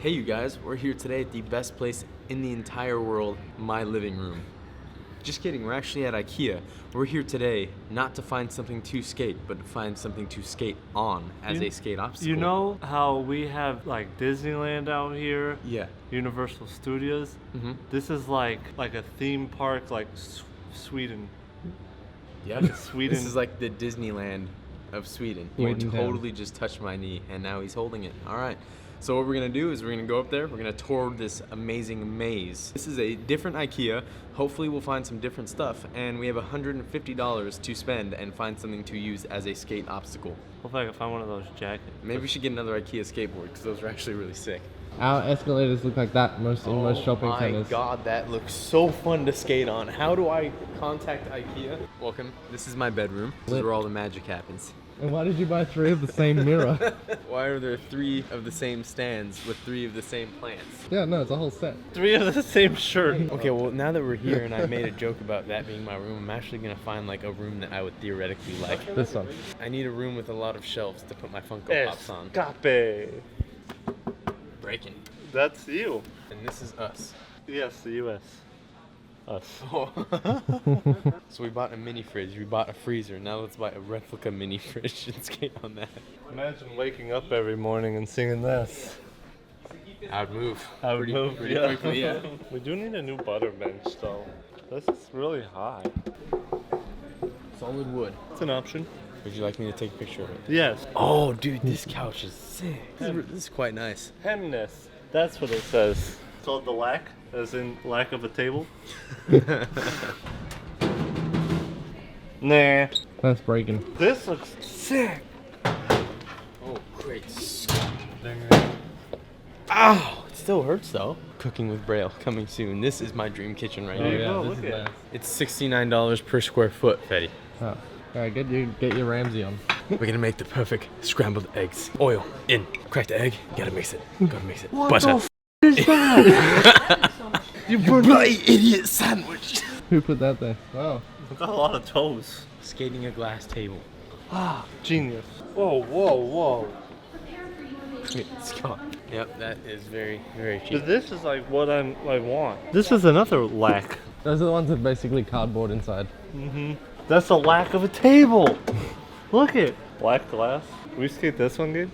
Hey you guys, we're here today at the best place in the entire world, my living room. Just kidding, we're actually at Ikea. We're here today not to find something to skate, but to find something to skate on as a skate obstacle. You know how we have like Disneyland out here? Yeah. Universal Studios? Mm-hmm. This is like a theme park like Sweden. Yeah, Sweden. This is like the Disneyland of Sweden. You totally just touched my knee and now he's holding it. All right. So what we're gonna do is we're gonna go up there, we're gonna tour this amazing maze. This is a different Ikea. Hopefully we'll find some different stuff, and we have $150 to spend and find something to use as a skate obstacle. Hopefully I can find one of those jackets. Maybe we should get another Ikea skateboard, because those are actually really sick. Our escalators look like that in most shopping centers. Oh my god, that looks so fun to skate on. How do I contact Ikea? Welcome, this is my bedroom. This is where all the magic happens. And why did you buy 3 of the same mirror? Why are there 3 of the same stands with 3 of the same plants? Yeah, no, it's a whole set. 3 of the same shirt. Okay, well now that we're here and I made a joke about that being my room, I'm actually gonna find like a room that I would theoretically like. This one. I need a room with a lot of shelves to put my Funko Pops on. Escape. Breaking. That's you. And this is us. Yes, the U.S. Us. Oh. So we bought a mini fridge, we bought a freezer, now let's buy a replica mini fridge and skate on that. Imagine waking up every morning and singing this. I would move. Pretty yeah. Quickly, yeah. We do need a new butter bench though. This is really high. Solid wood. It's an option. Would you like me to take a picture of it? Yes. Oh, dude, this couch is sick. This is quite nice. Hemness. That's what it says. It's called the lack, as in lack of a table. Nah. That's breaking. This looks sick. Oh, great. Ow! It still hurts though. Cooking with Braille coming soon. This is my dream kitchen right There here. you go, this look is at it. nice. It's $69 per square foot, Fetty. Oh. Alright, get your Ramsey on. We're gonna make the perfect scrambled eggs. Oil in. Crack the egg. Gotta mix it. Gotta mix it. What Butter. the f is that? You bloody idiot sandwich. Who put that there? Wow. I've got a lot of toes. Skating a glass table. Ah, genius. Whoa, whoa, whoa. Scott. Yep, that is very, very cheap. This is like what I want. This is another lack. Those are the ones with basically cardboard inside. Mm-hmm. That's a lack of a table. Look it. Black glass. We skate this one, dude?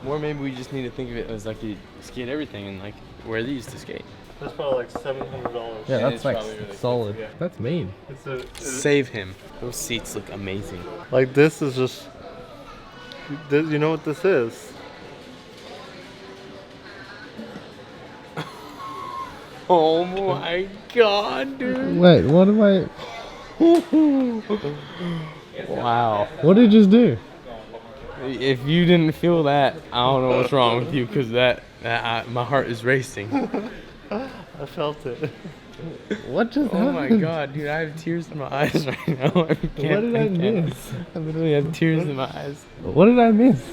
Or maybe we just need to think of it as like you skate everything and like wear these to skate. That's probably like $700. Yeah, It that's is like probably really solid. Yeah. That's mean. Save him. Those seats look amazing. Like this is just. You know what this is? Oh my god, dude. Wait, what am I... Wow. What did you just do? If you didn't feel that, I don't know what's wrong with you because my heart is racing. I felt it. What just Oh my happened? god, dude, I have tears in my eyes right now. What did I miss? I literally have tears in my eyes. What did I miss?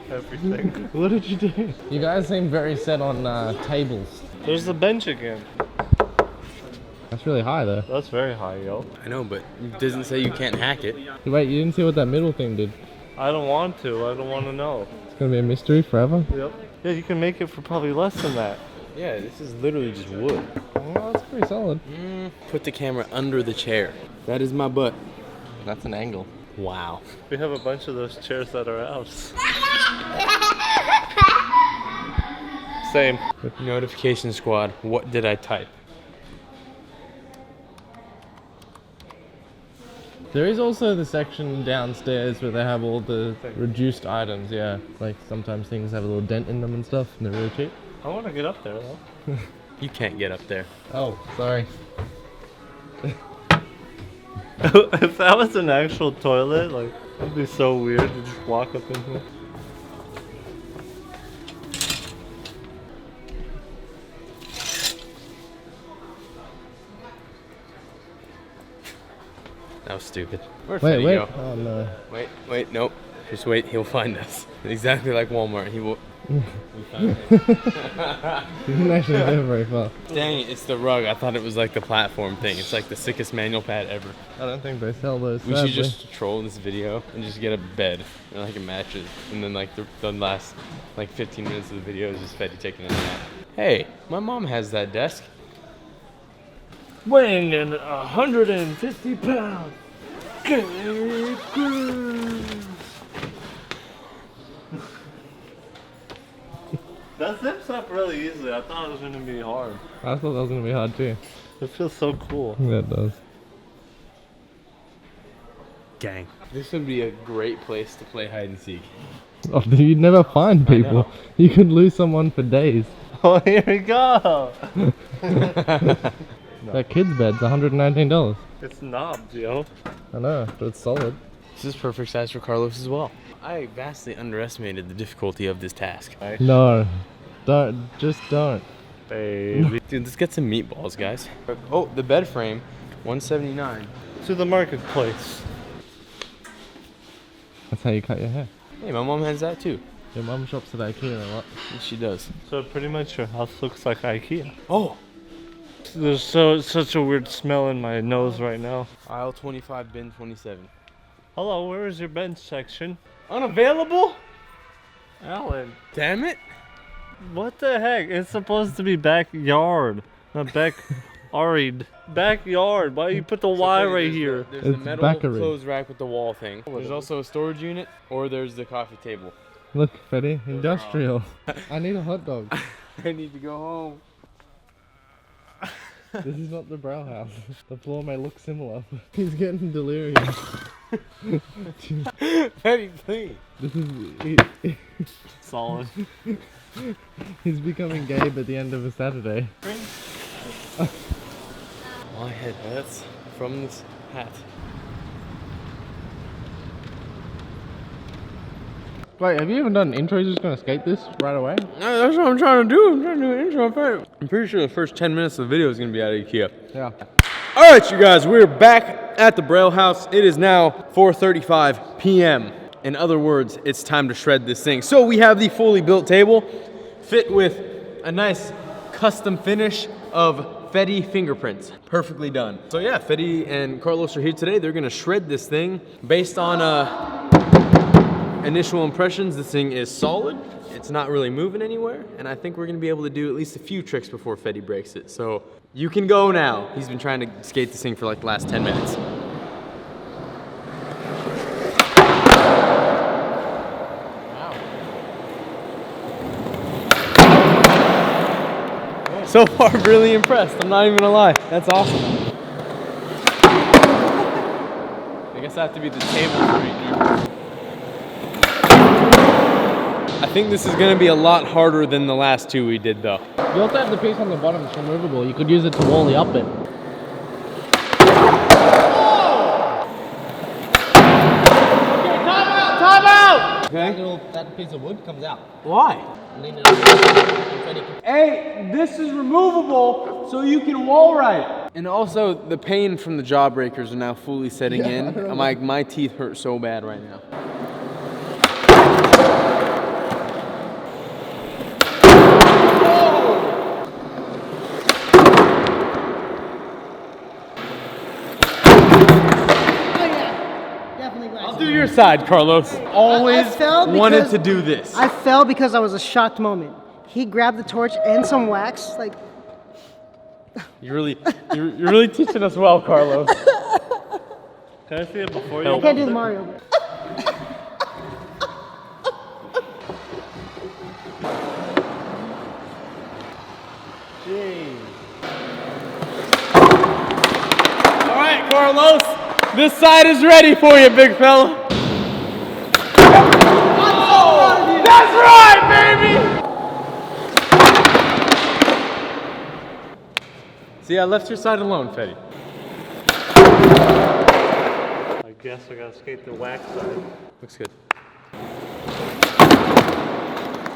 Everything. What did you do? You guys seem very set on tables. There's the bench again. That's really high though. That's very high, yo. I know, but it doesn't say you can't hack it. Wait, you didn't see what that middle thing did? I don't want to. I don't want to know. It's gonna be a mystery forever. Yep. Yeah, you can make it for probably less than that. Yeah, this is literally just wood. Well, that's pretty solid. Put the camera under the chair. That is my butt. That's an angle. Wow. We have a bunch of those chairs at our house. Same. Notification squad, what did I type? There is also the section downstairs where they have all the reduced items, yeah. Like sometimes things have a little dent in them and stuff, and they're really cheap. I want to get up there, though. You can't get up there. Oh, sorry. If that was an actual toilet, like, that'd be so weird to just walk up in here. That was stupid. Where'd Wait, Fetty wait. go? Oh no. Wait, nope. Just wait, he'll find us. Exactly like Walmart. He will. We found him. He didn't actually go very far. Dang it, it's the rug. I thought it was like the platform thing. It's like the sickest manual pad ever. I don't think they sell those. We sadly. should just troll this video and just get a bed and like a mattress. And then like the last like 15 minutes of the video is just Fetty taking a nap. Hey, my mom has that desk. Weighing in 150 pounds. Gary Cruz. That zips up really easily. I thought it was going to be hard. I thought that was gonna be hard too. It feels so cool. Yeah, it does. Gang. This would be a great place to play hide and seek. Oh, you'd never find I people. know. You could lose someone for days. Oh, here we go. That kid's bed's $119. It's knobs, yo. I know, but it's solid. This is perfect size for Carlos as well. I vastly underestimated the difficulty of this task. No, just don't. Baby. Dude, let's get some meatballs, guys. Oh, the bed frame, $179. To the marketplace. That's how you cut your hair. Hey, my mom has that too. Your mum shops at Ikea a lot. Yes, she does. So pretty much your house looks like IKEA. Oh, There's such a weird smell in my nose right now. aisle 25, bin 27. Hello, where is your bench section? Unavailable? Alan. Damn it. What the heck? It's supposed to be backyard, not backyard. Backyard. Why you put the Y right here? There's the It's metal backery. clothes rack with the wall thing. There's also a storage unit, or there's the coffee table. Look, Fetty, industrial. I need a hot dog. I need to go home. This is not the Braille house. The floor may look similar. He's getting delirious. Petty, please. This is Solid. he's becoming gay by the end of a Saturday. My head hurts from this hat. Wait, have you even done an intro? You're just gonna skate this right away? No, that's what I'm trying to do. I'm trying to do an intro. I'm pretty sure the first 10 minutes of the video is going to be out of Ikea. Yeah. All right, you guys, we're back at the Braille house. It is now 4:35 p.m. In other words, it's time to shred this thing. So we have the fully built table, fit with a nice custom finish of Fetty fingerprints. Perfectly done. So yeah, Fetty and Carlos are here today. They're gonna shred this thing. Based on initial impressions, this thing is solid. It's not really moving anywhere, and I think we're gonna be able to do at least a few tricks before Fetty breaks it. So you can go now. He's been trying to skate this thing for like the last 10 minutes. So far, really impressed. I'm not even gonna lie. That's awesome. I guess I have to be the table straightener. I think this is gonna be a lot harder than the last two we did, though. You also have the piece on the bottom that's removable. You could use it to wally up it. Time out! Okay. That piece of wood comes out. Why? Lean it up. Hey, this is removable so you can wall ride. And also, the pain from the jawbreakers are now fully setting in. My teeth hurt so bad right now. I'll do your side, Carlos. Always I fell wanted because- to do this. I fell because I was a shocked moment. He grabbed the torch and some wax, like, You're really teaching us well, Carlos. Can I see it before I you? can't do the Mario. But All right, Carlos, this side is ready for you, big fella. Oh, that's right, baby. See, I left your side alone, Fetty. I guess I gotta skate the wax side. Looks good.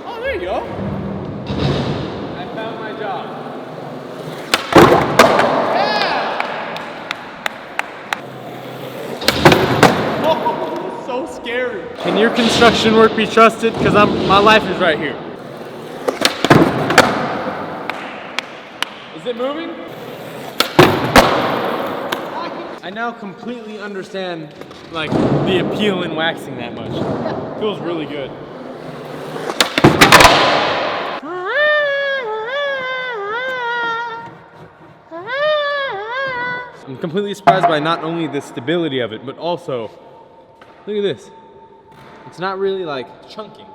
Oh, there you go. I found my job. Yeah! Oh, so scary. scary. Can your construction work be trusted? Because my life is right here. Is it moving? I now completely understand like the appeal in waxing that much. It feels really good. I'm completely surprised by not only the stability of it, but also, look at this. It's not really like chunking.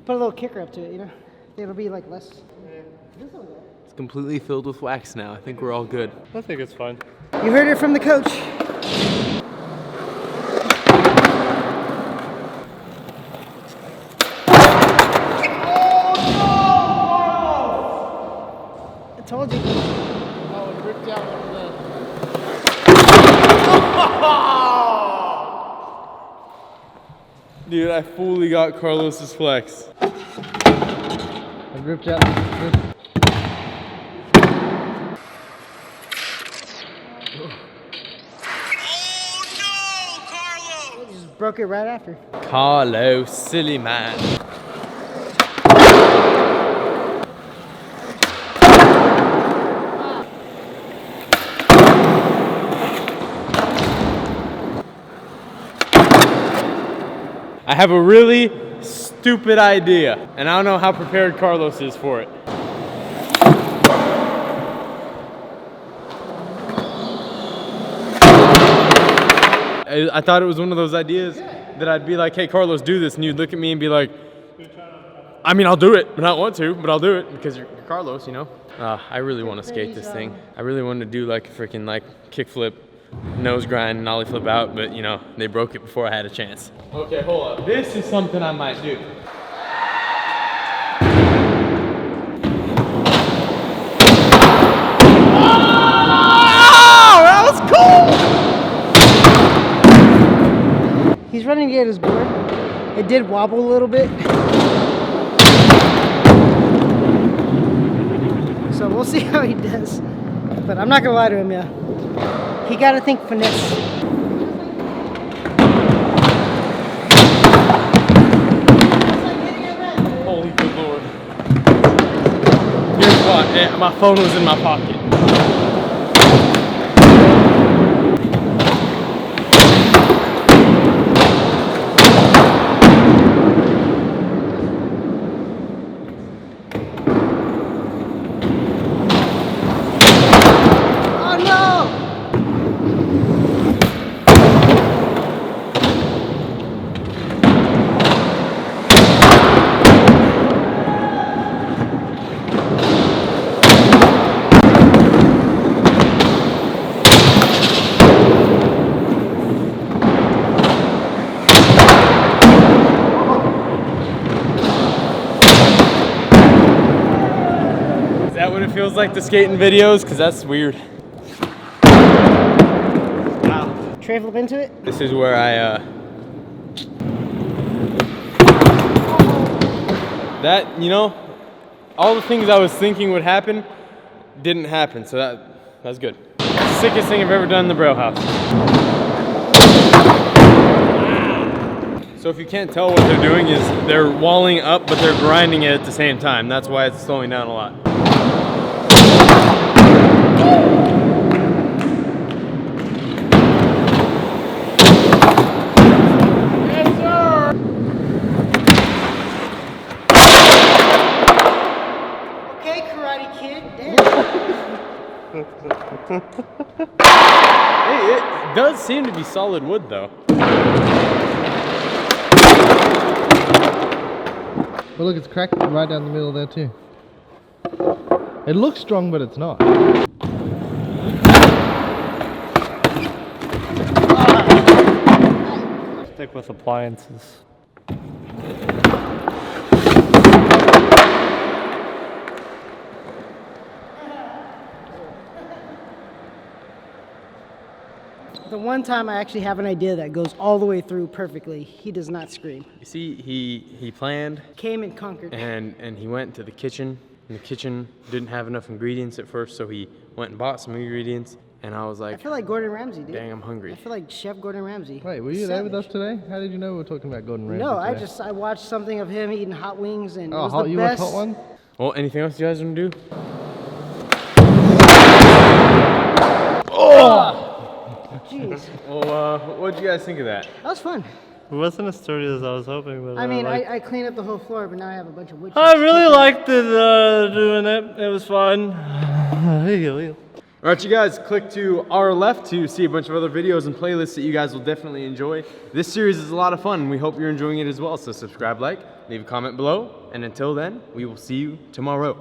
Put a little kicker up to it, you know? It'll be like less. It's completely filled with wax now. I think we're all good. I think it's fine. You heard it from the coach. I told you. Oh, it ripped out one of Dude, I fully got Carlos's flex. It ripped out. Just broke it right after. Carlos, silly man. I have a really stupid idea, and I don't know how prepared Carlos is for it. I thought it was one of those ideas that I'd be like, hey, Carlos, do this, and you'd look at me and be like, I mean, I'll do it, but I don't want to, but I'll do it because you're Carlos, you know? I really want to skate this thing. I really wanted to do like a freaking like kickflip, nose grind, and ollie flip out, but you know, they broke it before I had a chance. Okay, hold up. This is something I might do. Oh, that was cool! He's running to get his board. It did wobble a little bit. So we'll see how he does. But I'm not gonna lie to him, yeah. He gotta think finesse. Holy good lord. Here's what, my phone was in my pocket. Is that what it feels like to skate in videos? Because that's weird. Wow. Tray flip into it. This is where that, you know, all the things I was thinking would happen didn't happen, so that's good. Sickest thing I've ever done in the Braille house. So if you can't tell, what they're doing is they're walling up, but they're grinding it at the same time. That's why it's slowing down a lot. Yes, sir! Okay, Karate Kid. Damn. Hey, it does seem to be solid wood, though. Well, look, it's cracked right down the middle there too. It looks strong, but it's not. Stick with appliances. The one time I actually have an idea that goes all the way through perfectly, he does not scream. You see, he planned Came and conquered. and he went to the kitchen in the kitchen, didn't have enough ingredients at first, so he went and bought some ingredients. And I was I like, feel like Gordon Ramsay, dude. dang, I'm hungry. I feel like Chef Gordon Ramsay. Wait, were you there with us Savage. today? How did you know we were talking about Gordon Ramsay No, today? I watched something of him eating hot wings, and it Oh, was hot, the you best. watch Hot One? Well, anything else you guys want to do? Jeez, Well, what'd you guys think of that? that was fun. It wasn't as sturdy as I was hoping, but I mean, liked- I cleaned up the whole floor, but now I have a bunch of wood. I chips really kicking. liked it doing it. It was fun. All right, you guys, click to our left to see a bunch of other videos and playlists that you guys will definitely enjoy. This series is a lot of fun, and we hope you're enjoying it as well. So subscribe, like, leave a comment below, and until then, we will see you tomorrow.